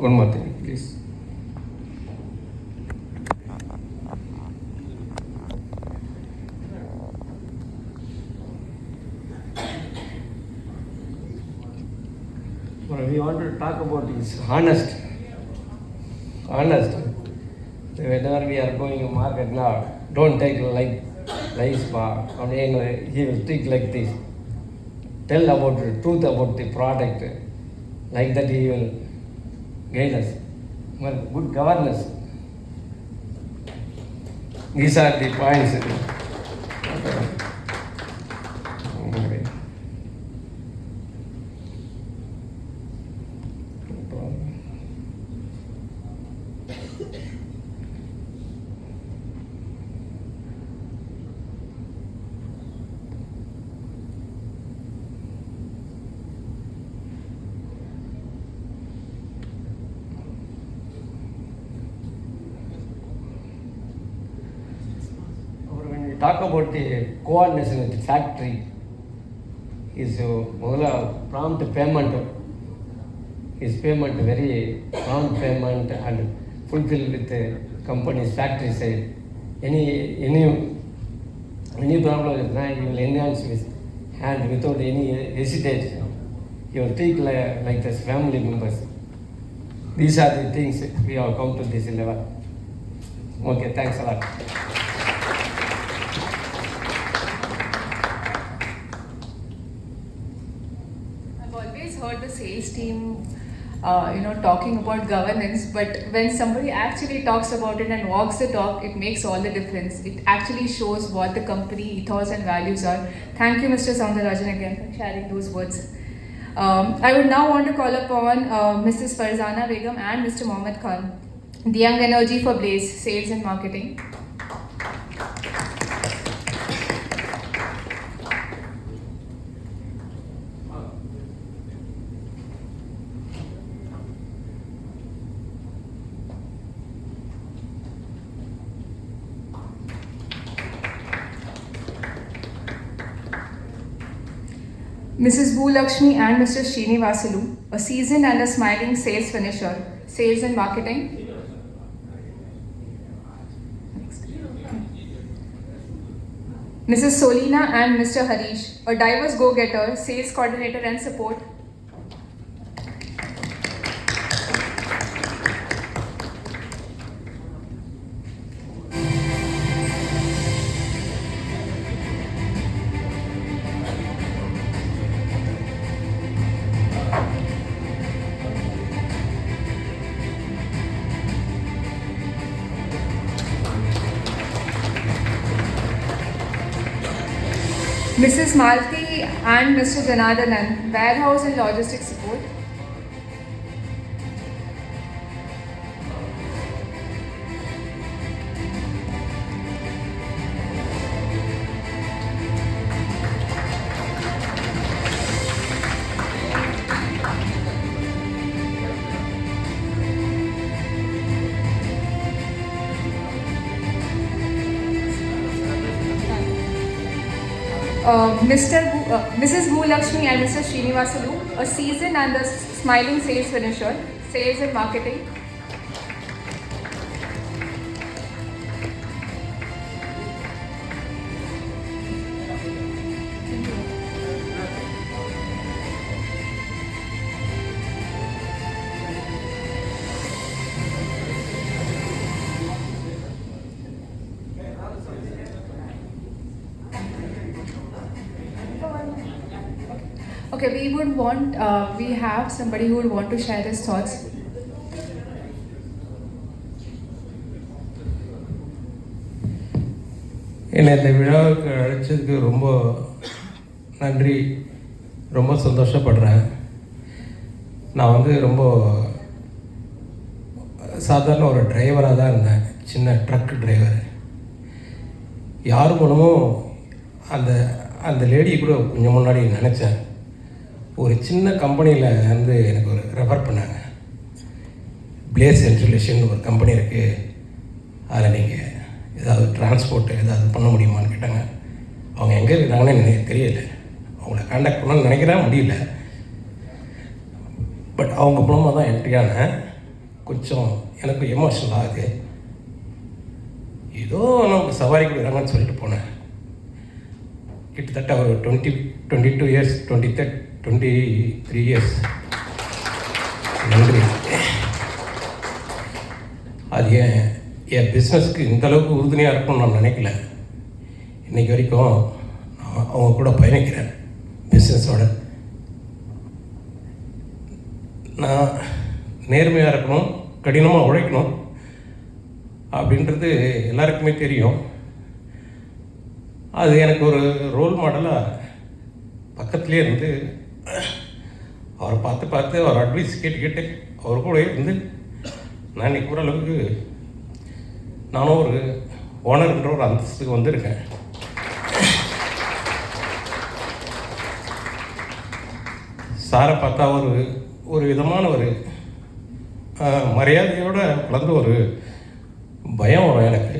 one more thing, please. What we want to talk about is honest. Whenever we are going to market now, don't take like lies, he will speak like this. Tell about the truth about the product. Like that he will guide us. Well, good governance. These are the points. Talk about the coordination with the factory is prompt payment. His payment very prompt payment and fulfill with the company's factory side. Any problem is now he will enhance his hand without any hesitation. He will take like this family members. These are the things we have come to this level. Okay, thanks a lot. Heard the sales team talking about governance, but when somebody actually talks about it and walks the talk, it makes all the difference. It actually shows what the company ethos and values are. Thank you, Mr. Soundararajan, again for sharing those words. I would now want to call upon Mrs. Farzana Begum and Mr. Mohammed Khan, the Young Energy for Blaze, Sales and Marketing. Mrs. Bhu Lakshmi and Mr. Srinivasalu, a seasoned and a smiling sales finisher, Sales and Marketing. Mrs. Solina and Mr. Harish, a diverse go-getter, Sales Coordinator and Support. Mrs. Malti and Mr. Janardanan, Warehouse and Logistics Support. Mrs. Bhu Lakshmi and Mr. Srinivasalu, a seasoned and a smiling sales finisher, Sales and Marketing. Okay, we have somebody who would want to share his thoughts. என்னை இந்த விழாவுக்கு அழைச்சதுக்கு ரொம்ப நன்றி, ரொம்ப சந்தோஷப்படுறேன். நான் ரொம்ப சாதாரண ஒரு டிரைவராக தான் இருந்தேன், சின்ன ட்ரக் டிரைவர். யார் மூலமும் அந்த லேடியை கூட கொஞ்சம் முன்னாடி நினச்சேன். ஒரு சின்ன கம்பெனியில் எனக்கு ஒரு ரெஃபர் பண்ணாங்க. பிளேஸ் இன்சுலேஷன் ஒரு கம்பெனி இருக்குது, அதில் நீங்கள் ஏதாவது டிரான்ஸ்போர்ட்டு ஏதாவது பண்ண முடியுமான்னு கேட்டாங்க. அவங்க எங்கே இருக்கிறாங்கன்னு எனக்கு தெரியல. அவங்கள கான்டாக்ட் பண்ணணும்னு நினைக்கிறேன், முடியல. பட் அவங்க மூலமாக தான் என்ட்ரி ஆனேன். கொஞ்சம் எனக்கு எமோஷனல் ஆகுது. ஏதோ நமக்கு சவாரிக்கு வராங்கன்னு சொல்லிட்டு போனேன். கிட்டத்தட்ட ஒரு 22 இயர்ஸ் 23 இயர்ஸ். நன்றி. அது என் பிஸ்னஸ்க்கு இந்தளவுக்கு உறுதுணையாக இருக்கும்னு நான் நினைக்கல. இன்றைக்கி வரைக்கும் நான் அவங்க கூட பயணிக்கிறேன் பிஸ்னஸோட. நான் நேர்மையாக இருக்கணும், கடினமாக உழைக்கணும் அப்படின்றது எல்லாருக்குமே தெரியும். அது எனக்கு ஒரு ரோல் மாடலாக பக்கத்துலேயே இருந்து அவரை பார்த்து அவர் அட்வைஸ் கேட்டு அவர் கூட இருந்து நான் இன்றைக்கி ஓரளவுக்கு நானும் ஒரு ஓனர்ன்ற ஒரு அந்தஸ்துக்கு வந்திருக்கேன். சாரை பார்த்தா ஒரு விதமான ஒரு மரியாதையோடு கலந்து ஒரு பயம் வரும் எனக்கு.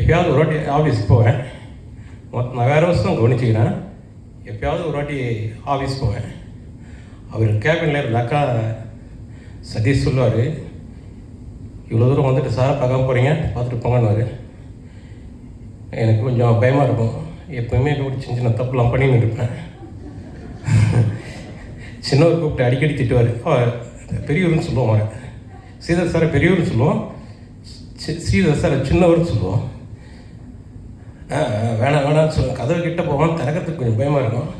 எப்பயாவது ஒரு வாட்டி ஆஃபீஸ் போவேன். நான் வேறு வருஷம் கவனிச்சிக்கிறேன். எப்பயாவது ஒரு வாட்டி ஆஃபீஸ் போவேன். அவர் கேபினில் இருந்தாக்கா சதீஷ் சொல்லுவார், இவ்வளோ தூரம் வந்துட்டு சாரை பார்க்காம போகிறீங்க, பார்த்துட்டு போங்கன்னு. எனக்கு கொஞ்சம் பயமாக இருக்கும். எப்போயுமே இப்படி சின்ன தப்புலாம் பண்ணின்னு இருப்பேன். சின்னவர் கூப்பிட்டு அடிக்கடி திட்டுவார். பெரியவர்னு சொல்லுவோம், ஸ்ரீதர் சாரை பெரியவர்னு சொல்லுவோம், ஸ்ரீதர் சாரை சின்னவர்னு சொல்லுவோம். வேணாம்னு சொல்லுவேன். கதவு கிட்ட போவான், திறக்கிறதுக்கு கொஞ்சம் பயமாக இருக்கும்,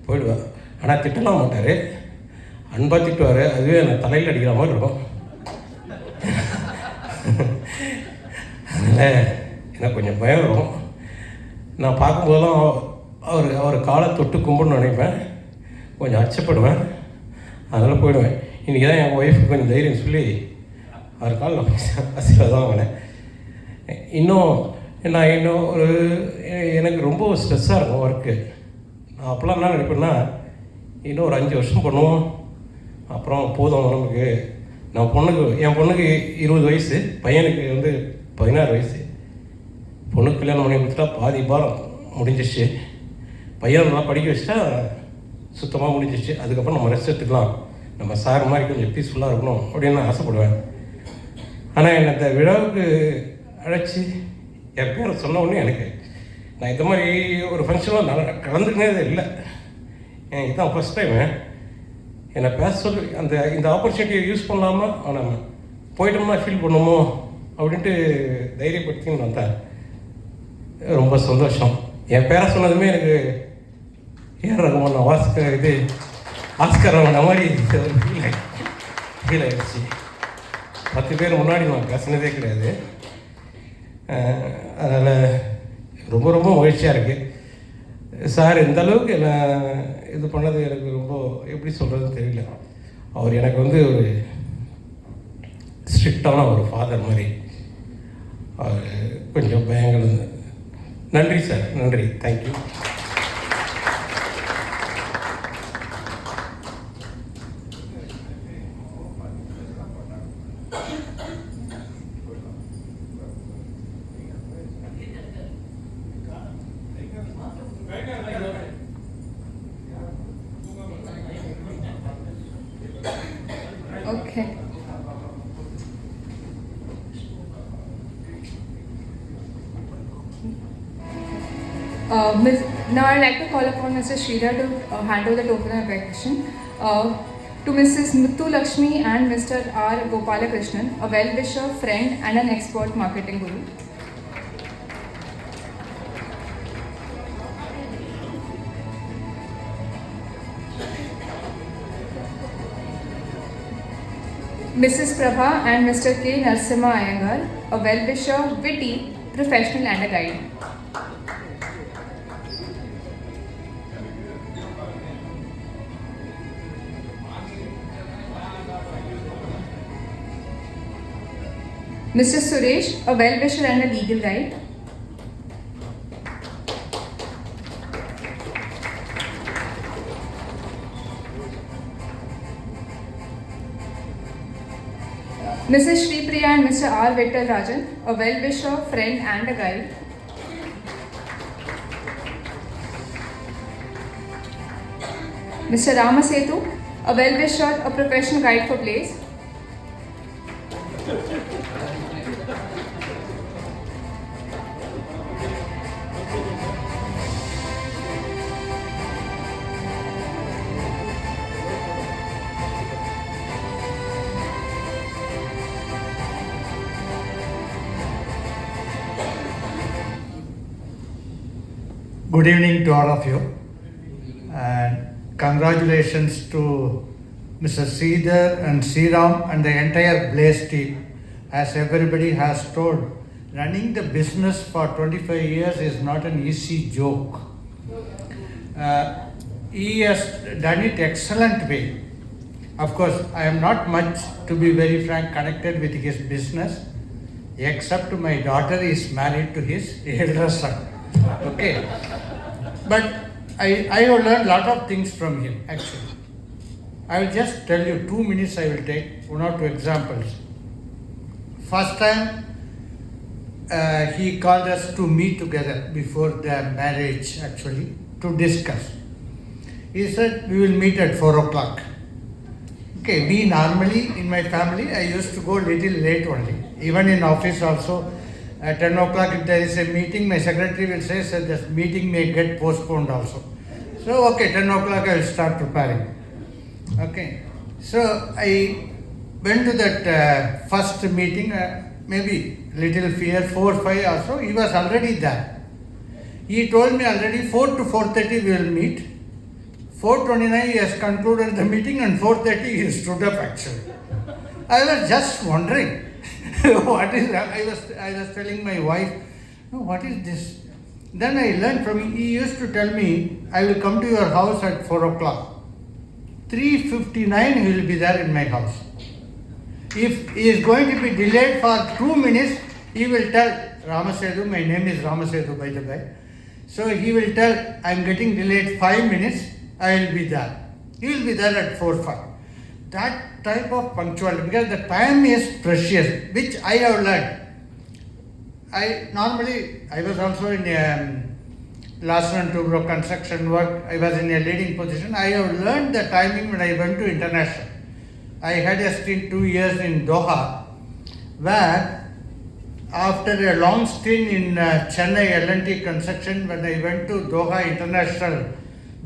போயிடுவேன். ஆனால் திட்டலாம் மாட்டார், அன்பாக திட்டுவார். அதுவே எனக்கு தலையில் அடிக்கிற மாதிரி இருக்கும். அதனால் எனக்கு கொஞ்சம் பயம் வரும். நான் பார்க்கும்போதெல்லாம் அவர் காலை தொட்டு கும்பிடணும்னு நினைப்பேன், கொஞ்சம் அச்சப்படுவேன். அதனால் போயிடுவேன். இன்றைக்கி தான் என் ஒய்ஃபுக்கு கொஞ்சம் தைரியம் சொல்லி அவர் காலில் ஆசீர்வாதம் வாங்கினேன். இன்னும் எனக்கு ரொம்ப ஸ்ட்ரெஸ்ஸாக இருக்கும் ஒர்க்கு. நான் அப்போல்லாம் என்ன நினைப்பேன்னா, இன்னும் ஒரு 5 வருஷம் பண்ணுவோம், அப்புறம் போதும் நமக்கு. என் பொண்ணுக்கு 20 வயசு, பையனுக்கு 16 வயசு. பொண்ணுக்கு கல்யாணம் பண்ணி கொடுத்துட்டா பாதி பாரம் முடிஞ்சிச்சு. பையன் நல்லா படிக்க வச்சுட்டா சுத்தமாக முடிஞ்சிச்சு. அதுக்கப்புறம் நம்ம ரெஸ்ட் எடுத்துக்கலாம், நம்ம சார் மாதிரி கொஞ்சம் பீஸ்ஃபுல்லாக இருக்கணும் அப்படின்னு நான் ஆசைப்படுவேன். ஆனால் என்னை இந்த விழாவுக்கு அழைச்சி என் பேரை சொன்ன உடனே நான் இந்த மாதிரி ஒரு ஃபங்க்ஷனில் நான் கலந்துக்கினதே இல்லை. இதுதான் ஃபஸ்ட் டைமு என்னை பேச சொல்லி இந்த ஆப்பர்ச்சுனிட்டியை யூஸ் பண்ணலாமா, ஆனால் போயிட்டோம்னா ஃபீல் பண்ணுமோ அப்படின்ட்டு தைரியப்படுத்தின்னு வந்தேன். ரொம்ப சந்தோஷம். என் பேரை சொன்னதுமே எனக்கு ஏஆர் ரகுமான் ஆஸ்கர் ரகுமான் மாதிரி ஃபீல் ஆகிடுச்சு. 10 பேர் முன்னாடி நான் பேசினதே கிடையாது. அதனால் ரொம்ப ரொம்ப மகிழ்ச்சியாக இருக்குது. சார் இந்த அளவுக்கு என்ன இது பண்ணது எனக்கு ரொம்ப எப்படி சொல்கிறதுன்னு தெரியல. அவர் எனக்கு ஒரு ஸ்ட்ரிக்டான ஒரு ஃபாதர் மாதிரி. அவர் கொஞ்சம் பயங்கள். நன்றி சார், நன்றி, thank you. Okay. Now I'd like to call upon Mr. Sridhar to hand over the token of recognition to Mrs. Muthu Lakshmi and Mr. R. Gopalakrishnan, a well-wisher, friend and an expert marketing guru. Mrs. Prabha and Mr. K. Narasimha Iyengar, a well-wisher, witty, professional and a guide. Mr. Suresh, a well-wisher and a legal guide. Mrs. Shri Priya and Mr. R. Vittal Rajan, a well-wisher, friend and a guide. Mr. Ramasetu, a well-wisher, a professional guide for plays. Good evening to all of you, and congratulations to Mr. Sridhar and Sriram and the entire Blaze team. As everybody has told, running the business for 25 years is not an easy joke. He has done it excellent way. Of course, I am not much, to be very frank, connected with his business, except my daughter is married to his elder son. Okay. But I have learned a lot of things from him, actually. I will just tell you 2 minutes, I will take 1 or 2 examples. First time, he called us to meet together before the marriage, actually, to discuss. He said, we will meet at 4 o'clock. Okay, we normally, in my family, I used to go little late only. Even in office also, at 10 o'clock, if there is a meeting, my secretary will say, sir, this meeting may get postponed also. So, okay, 10 o'clock I will start preparing. Okay, so I went to that first meeting, maybe little fear, 4, 5 also, he was already there. He told me already 4 to 4:30 we will meet. 4:29 he has concluded the meeting and 4:30 he stood up actually. I was just wondering. What is that? I was telling my wife, no, what is this? Then I learned from him, he used to tell me, I will come to your house at 4 o'clock. 3:59 he will be there in my house. If he is going to be delayed for 2 minutes, he will tell, Ramasedu, my name is Ramasedu by the way. So he will tell, I am getting delayed 5 minutes, I will be there. He will be there at 4:05. That type of punctuality, because the time is precious, which I have learned. I was also in Larsen & Toubro construction work, I was in a leading position. I have learned the timing when I went to international. I had a stint 2 years in Doha, where after a long stint in Chennai L&T construction, when I went to Doha international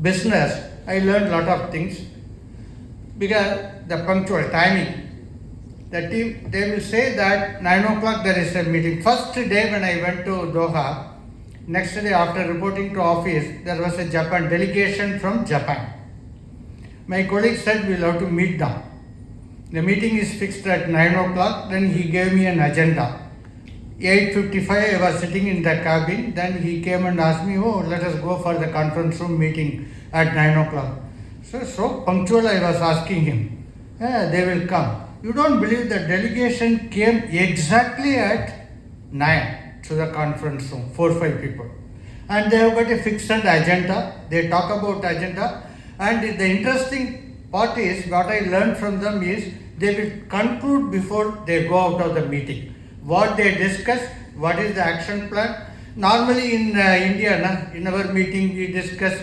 business, I learned a lot of things. Because the punctual timing, the team, they will say that 9 o'clock there is a meeting. First day when I went to Doha, next day after reporting to office, there was a Japan delegation from Japan. My colleague said we'll have to meet them. The meeting is fixed at 9 o'clock, then he gave me an agenda. 8:55 I was sitting in the cabin, then he came and asked me, oh, let us go for the conference room meeting at 9 o'clock. So punctual I was asking him, they will come. You don't believe the delegation came exactly at 9 to the conference room, 4 or 5 people. And they have got a fixed agenda, they talk about agenda. And the interesting part is, what I learned from them is, they will conclude before they go out of the meeting. What they discuss, what is the action plan. Normally in India, in our meeting we discuss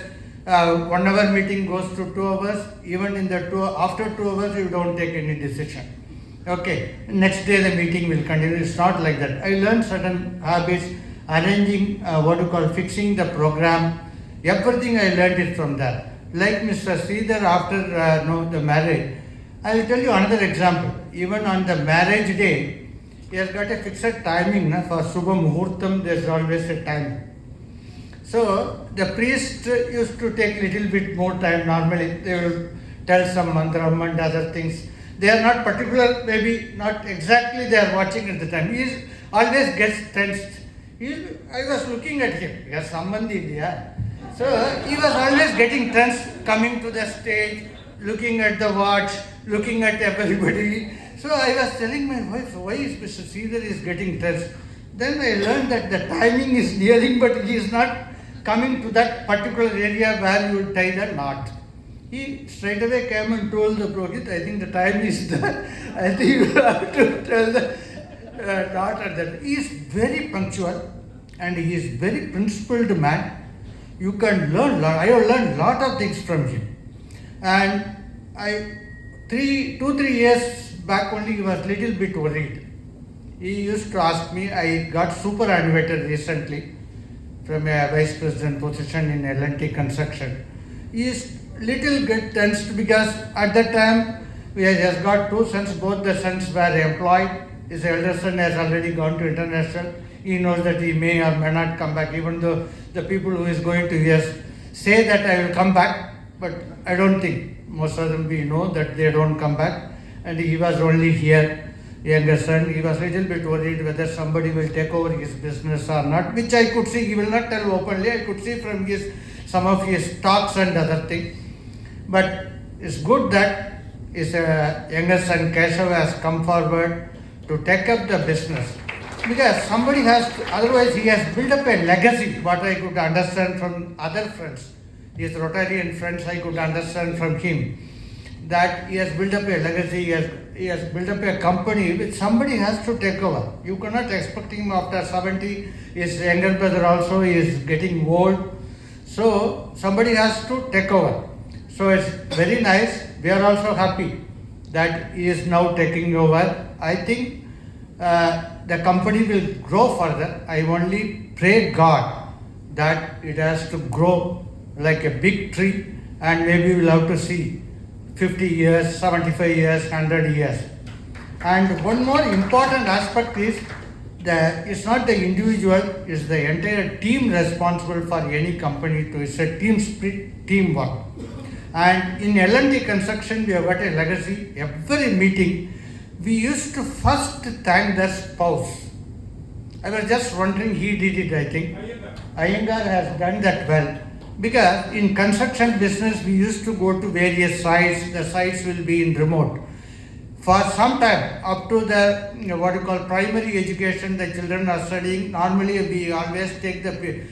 1 hour meeting goes to 2 hours. Even in the after 2 hours, you don't take any decision. Okay, next day the meeting will continue. It's not like that. I learned certain habits, arranging, fixing the program. Everything I learned it from there. Like Mr. Sridhar after the marriage, I will tell you another example. Even on the marriage day, he has got a fixed timing. For Subha Muhurtam, there is always a time. So the priest used to take little bit more time. Normally they will tell some mantram and other things. They are not particular, maybe not exactly they are watching at the time. He always gets tensed. I was looking at him. He has sambandhi, yeah. So he was always getting tensed, coming to the stage, looking at the watch, looking at everybody. So I was telling my wife, why is Mr. Sridhar is getting tensed? Then I learned that the timing is nearing, but he is not coming to that particular area where you tie the knot. He straight away came and told the Purohit, I think the time is there. I think you have to tell the daughter that. He is very punctual and he is very principled man. You can learn lot. I have learned lot of things from him. And 2-3 years back only he was little bit worried. He used to ask me, I got superannuated recently from a vice president position in L&T construction. He is little get tensed because at that time we had just got two sons, both the sons were employed. His elder son has already gone to international. He knows that he may or may not come back, even though the people who is going to US say that I will come back, but I don't think. Most of them we know that they don't come back. And he was only here, younger son. He was a little bit worried whether somebody will take over his business or not, which I could see. He will not tell openly. I could see from some of his talks and other things. But it's good that his younger son Keshav has come forward to take up the business. Because somebody has to, otherwise he has built up a legacy, what I could understand from other friends. His Rotarian friends, I could understand from him that he has built up a legacy, he has built up a company which somebody has to take over. You cannot expect him after 70, his younger brother also is getting old. So somebody has to take over. So it's very nice. We are also happy that he is now taking over. I think the company will grow further. I only pray God that it has to grow like a big tree, and maybe we'll have to see 50 years, 75 years, 100 years. And one more important aspect is that it's not the individual, it's the entire team responsible for any company to, it's a team spirit, teamwork. And in L&T construction, we have got a legacy. Every meeting, we used to first thank the spouse. I was just wondering, he did it, I think. Iyengar has done that well. Because in construction business, we used to go to various sites. The sites will be in remote. For some time, up to the what you call primary education, the children are studying. Normally, we always take the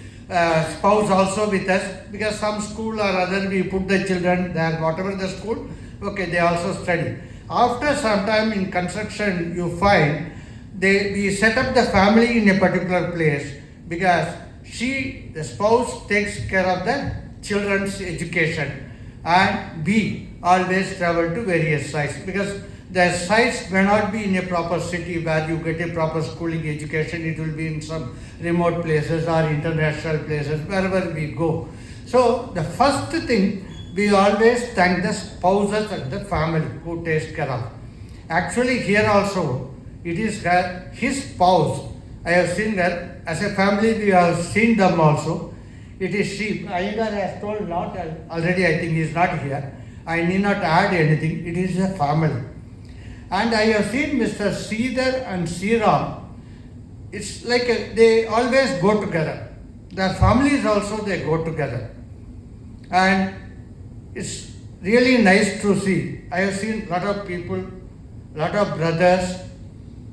spouse also with us, because some school or other we put the children there, whatever the school, okay, they also study. After some time in construction, you find we set up the family in a particular place, because the spouse takes care of the children's education, and we always travel to various sites, because the sites may not be in a proper city where you get a proper schooling education. It will be in some remote places or international places, wherever we go. So the first thing, we always thank the spouses and the family who takes care of. Actually here also, it is his spouse. I have seen that as a family, we have seen them also. It is she. Iyengar has told not already, I think he is not here. I need not add anything. It is a family. And I have seen Mr. Sridhar and Sriram. It's like they always go together. Their families also, they go together. And it's really nice to see. I have seen lot of people, lot of brothers,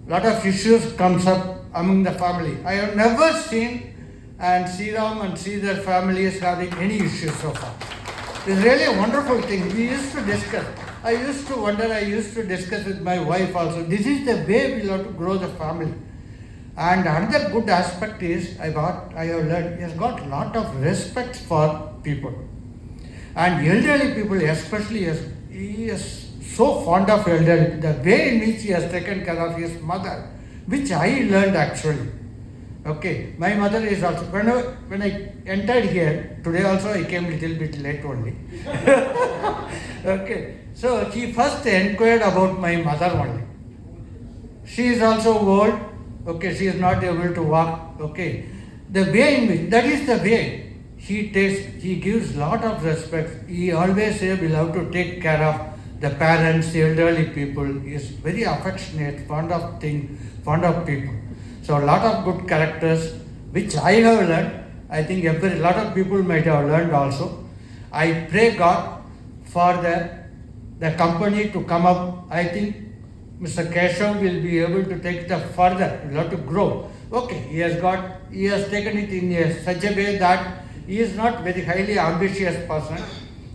lot of issues comes up among the family. I have never seen and Sriram and Sridhar families having any issues so far. It's really a wonderful thing. We used to discuss. I used to wonder, I used to discuss with my wife also. This is the way we have to grow the family. And another good aspect is, I have learned, he has got a lot of respect for people. And elderly people especially, he is so fond of elderly. The way in which he has taken care of his mother, which I learned actually. Okay, my mother is also, when I entered here, today also I came a little bit late only. Okay, so he first inquired about my mother only. She is also old, okay, she is not able to walk, okay. The way in which, that is the way he takes, he gives lot of respect. He always says we'll have to take care of the parents, the elderly people. He is very affectionate, fond of people. So a lot of good characters, which I have learned. I think a lot of people might have learned also. I pray God for the company to come up. I think Mr. Keshav will be able to take it further. He will have to grow. Okay, he has taken it in such a way that he is not very highly ambitious person.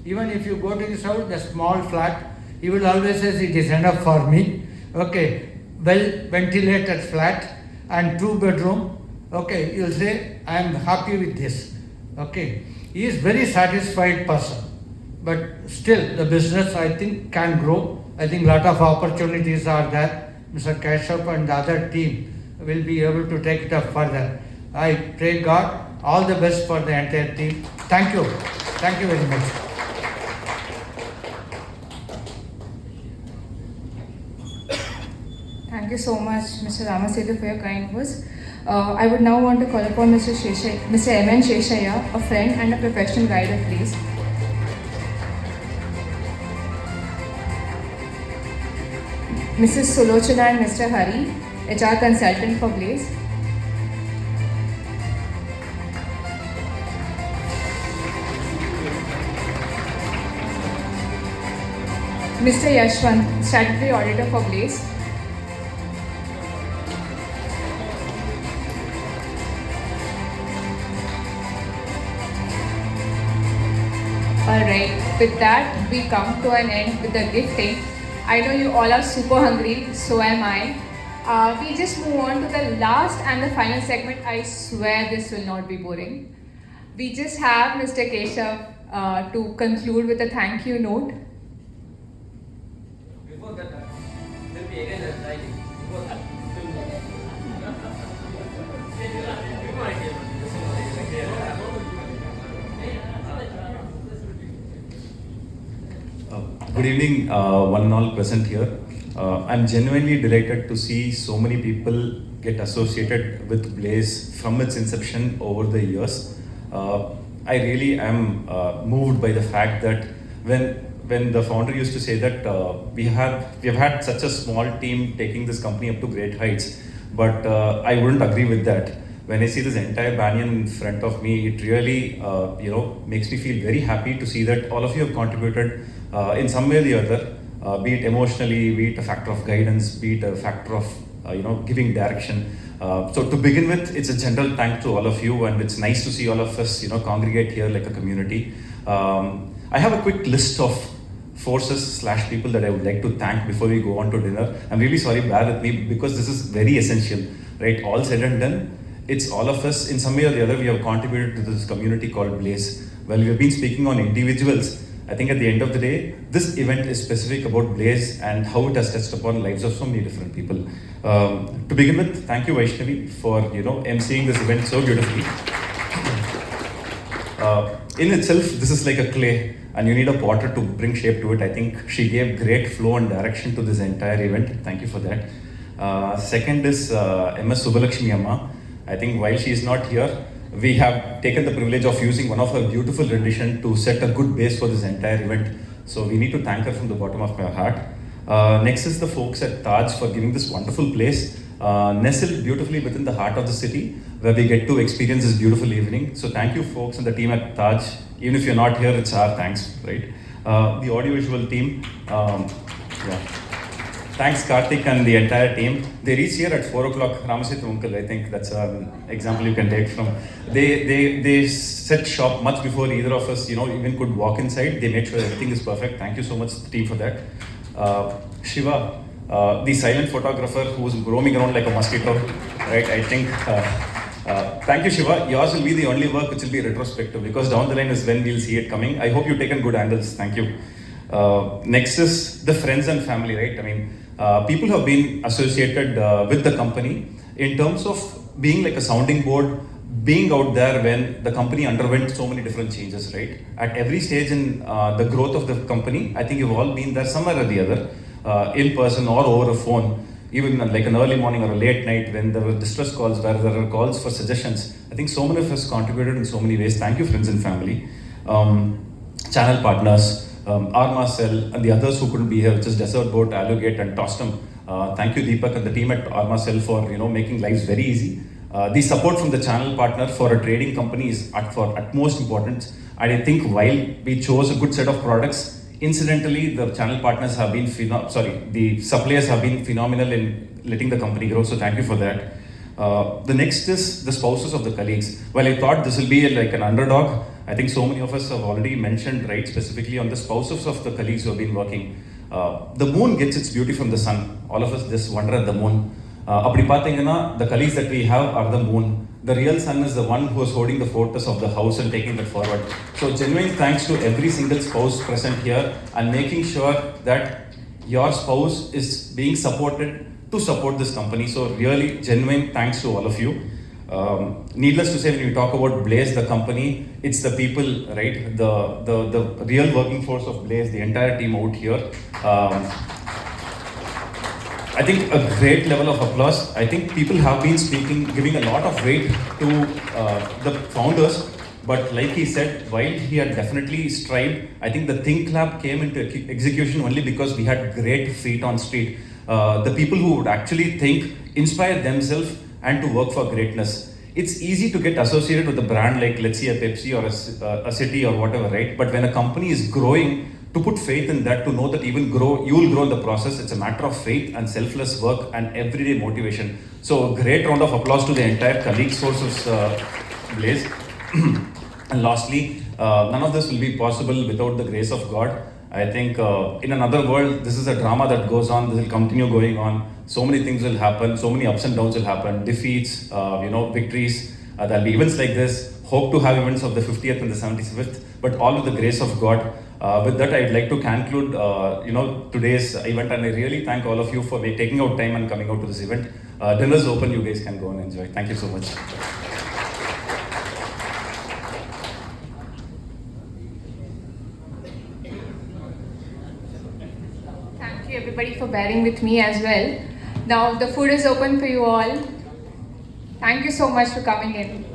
Even if you go to his house, the small flat, he will always say it is enough for me. Okay, well ventilated flat and 2-bedroom. Okay, you will say I am happy with this. Okay, he is very satisfied person. But still, the business I think can grow. I think lot of opportunities are there. Mr. Kashyap and the other team will be able to take it up further. I pray God all the best for the entire team. Thank you. Thank you very much. Thank you so much, Mr. Ramasetu, for your kind words. I would now want to call upon Mr. M.N. Sheshaya, a friend and a professional guide, please. Mrs. Sulochana and Mr. Hari, HR consultant for Blaze. Mr. Yashwant, statutory auditor for Blaze. Alright, with that we come to an end with the gifting. I know you all are super hungry, so am I. We just move on to the last and the final segment. I swear this will not be boring. We just have Mr. Keshav to conclude with a thank you note. Before that, there'll be again a writing. Before that, Good evening, one and all present here. I'm genuinely delighted to see so many people get associated with Blaze from its inception over the years. I really am moved by the fact that when the founder used to say that we have had such a small team taking this company up to great heights, but I wouldn't agree with that. When I see this entire banyan in front of me, it really makes me feel very happy to see that all of you have contributed in some way or the other, be it emotionally, be it a factor of guidance, be it a factor of giving direction. So to begin with, it's a general thank to all of you, and it's nice to see all of us congregate here like a community. I have a quick list of forces/people that I would like to thank before we go on to dinner. I'm really sorry, bear with me, because this is very essential, right? All said and done, it's all of us in some way or the other. We have contributed to this community called Blaze. Well, we've been speaking on individuals. I think at the end of the day, this event is specific about Blaze and how it has touched upon lives of so many different people. To begin with, thank you Vaishnavi for emceeing this event so beautifully. In itself, this is like a clay, and you need a potter to bring shape to it. I think she gave great flow and direction to this entire event. Thank you for that. Second is MS Subbalakshmi Amma. I think while she is not here, we have taken the privilege of using one of her beautiful rendition to set a good base for this entire event. So we need to thank her from the bottom of my heart. Next is the folks at Taj for giving this wonderful place, nestled beautifully within the heart of the city, where we get to experience this beautiful evening. So thank you folks and the team at Taj. Even if you're not here, it's our thanks, right? The audiovisual team, thanks Karthik and the entire team. They reached here at 4 o'clock. Ramasetu uncle, I think that's an example you can take from. They set shop much before either of us, even could walk inside. They made sure everything is perfect. Thank you so much, team, for that. Shiva, the silent photographer who was roaming around like a mosquito, right? I think. Thank you, Shiva. Yours will be the only work which will be retrospective, because down the line is when we'll see it coming. I hope you've taken good angles. Thank you. Next is the friends and family, right? I mean, people who have been associated with the company in terms of being like a sounding board, being out there when the company underwent so many different changes, right? At every stage in the growth of the company, I think you've all been there somewhere or the other, in person or over a phone, even like an early morning or a late night when there were distress calls, where there were calls for suggestions. I think so many of us contributed in so many ways. Thank you, friends and family. Channel partners, Arma Cell, and the others who couldn't be here, which is Desert Boat, Allogate, and Tostem. Thank you, Deepak and the team at Arma Cell for making lives very easy. The support from the channel partner for a trading company is for utmost importance. And I think while we chose a good set of products, incidentally, the channel partners have been the suppliers have been phenomenal in letting the company grow. So thank you for that. The next is the spouses of the colleagues. Well, I thought this will be like an underdog. I think so many of us have already mentioned, right, specifically on the spouses of the colleagues who have been working. The moon gets its beauty from the sun. All of us just wonder at the moon. The colleagues that we have are the moon. The real sun is the one who is holding the fortress of the house and taking it forward. So genuine thanks to every single spouse present here and making sure that your spouse is being supported to support this company. So really genuine thanks to all of you. Needless to say, when we talk about Blaze, the company, it's the people, right? The real working force of Blaze, the entire team out here. I think a great level of applause. I think people have been speaking, giving a lot of weight to the founders. But like he said, while he had definitely strived, I think the Think Lab came into execution only because we had great feet on street. The people who would actually think, inspire themselves and to work for greatness. It's easy to get associated with a brand like, let's say, a Pepsi or a city or whatever, right? But when a company is growing, to put faith in that, to know that even grow, you will grow in the process. It's a matter of faith and selfless work and everyday motivation. So a great round of applause to the entire colleagues force of Blaze. And lastly, none of this will be possible without the grace of God. I think in another world, this is a drama that goes on. This will continue going on. So many things will happen. So many ups and downs will happen. Defeats, victories. There'll be events like this. Hope to have events of the 50th and the 75th. But all with the grace of God. With that, I'd like to conclude, today's event, and I really thank all of you for taking out time and coming out to this event. Dinner's open. You guys can go and enjoy. Thank you so much. Thank you everybody for bearing with me as well. Now the food is open for you all. Thank you so much for coming in.